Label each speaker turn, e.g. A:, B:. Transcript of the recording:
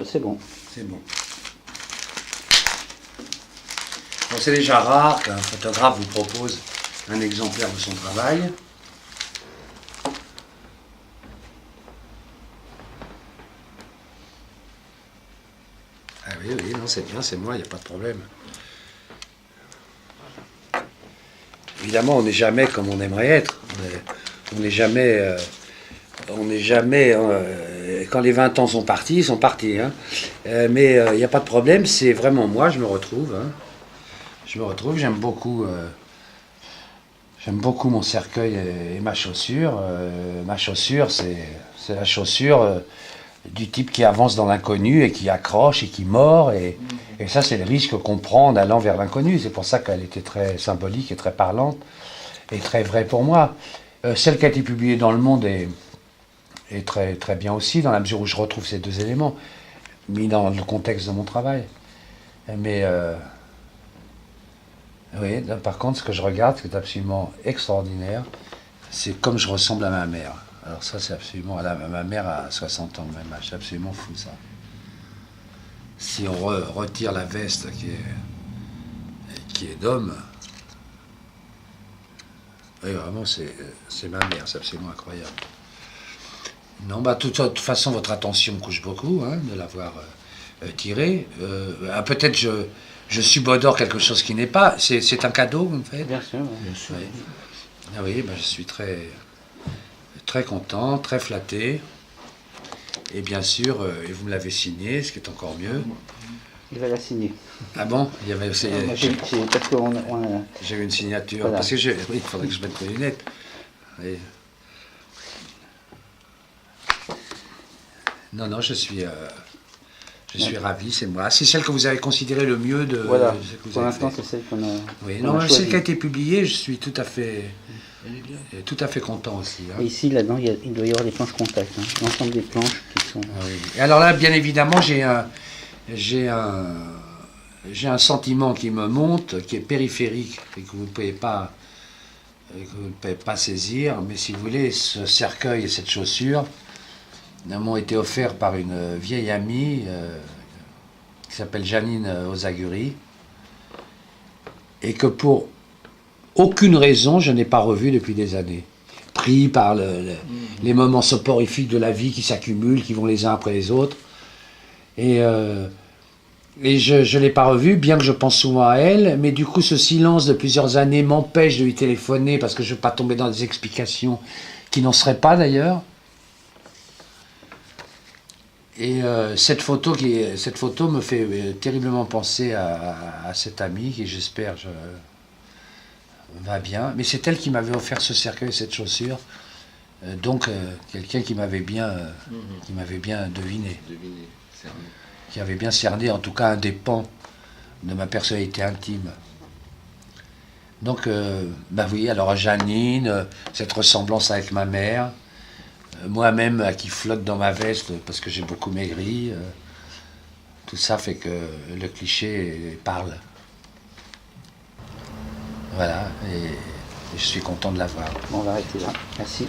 A: C'est bon.
B: C'est bon. Bon, c'est déjà rare qu'un photographe vous propose un exemplaire de son travail. Ah oui, oui, non, c'est bien, c'est moi, il n'y a pas de problème. Évidemment, on n'est jamais comme on aimerait être. On n'est jamais... quand les 20 ans sont partis, ils sont partis. Hein. Mais il n'y a pas de problème, c'est vraiment moi, je me retrouve. Hein. Je me retrouve, j'aime beaucoup mon cercueil et ma chaussure. Ma chaussure, c'est la chaussure du type qui avance dans l'inconnu et qui accroche et qui mord. Et ça, c'est le risque qu'on prend en allant vers l'inconnu. C'est pour ça qu'elle était très symbolique et très parlante et très vraie pour moi. Celle qui a été publiée dans Le Monde est très, très bien aussi, dans la mesure où je retrouve ces deux éléments, mis dans le contexte de mon travail. Mais oui, par contre, ce que je regarde, ce qui est absolument extraordinaire, c'est comme je ressemble à ma mère. Alors ça, c'est absolument... ma mère a 60 ans, même, c'est absolument fou, ça. Si on retire la veste qui est d'homme, oui, vraiment, c'est ma mère, c'est absolument incroyable. Non, bah, de toute façon, votre attention me couche beaucoup, hein, de l'avoir tiré. Peut-être je subodore quelque chose qui n'est pas. C'est un cadeau, vous me faites?
A: Bien sûr.
B: Bien sûr. Oui. Ah oui, bah, je suis très, très content, très flatté. Et bien sûr, et vous me l'avez signé, ce qui est encore mieux.
A: Il va la signer.
B: Ah bon? Il y avait
A: parce qu'on
B: j'ai eu une signature.
A: Voilà.
B: Parce que oui, il faudrait que je mette mes lunettes. Oui. Non, je suis ravi, c'est moi. C'est celle que vous avez considérée le mieux de
A: voilà.
B: ce que vous
A: Pour
B: avez
A: l'instant,
B: fait.
A: c'est celle qu'on a.
B: Oui, non, celle qui a été publiée, je suis tout à fait content aussi. Hein.
A: Et ici, là-dedans, il doit y avoir des planches contact. Hein. L'ensemble des planches qui sont.
B: Ah oui. Et alors là, bien évidemment, j'ai un sentiment qui me monte, qui est périphérique et que vous ne pouvez pas saisir. Mais si vous voulez, ce cercueil et cette chaussure m'ont été offerts par une vieille amie qui s'appelle Janine Ozaguri et que pour aucune raison je n'ai pas revu depuis des années. Pris par les moments soporifiques de la vie qui s'accumulent, qui vont les uns après les autres. Et je ne l'ai pas revue, bien que je pense souvent à elle, mais du coup ce silence de plusieurs années m'empêche de lui téléphoner parce que je ne veux pas tomber dans des explications qui n'en seraient pas d'ailleurs. Et cette photo me fait terriblement penser à cette amie qui, j'espère, va bien. Mais c'est elle qui m'avait offert ce cercueil et cette chaussure. Donc, quelqu'un qui m'avait bien deviné. Qui avait bien cerné, en tout cas, un des pans de ma personnalité intime. Donc, bah oui, alors Janine, cette ressemblance avec ma mère, moi-même qui flotte dans ma veste parce que j'ai beaucoup maigri, tout ça fait que le cliché parle. Voilà, et je suis content de l'avoir.
A: Bon, on va arrêter là. Merci.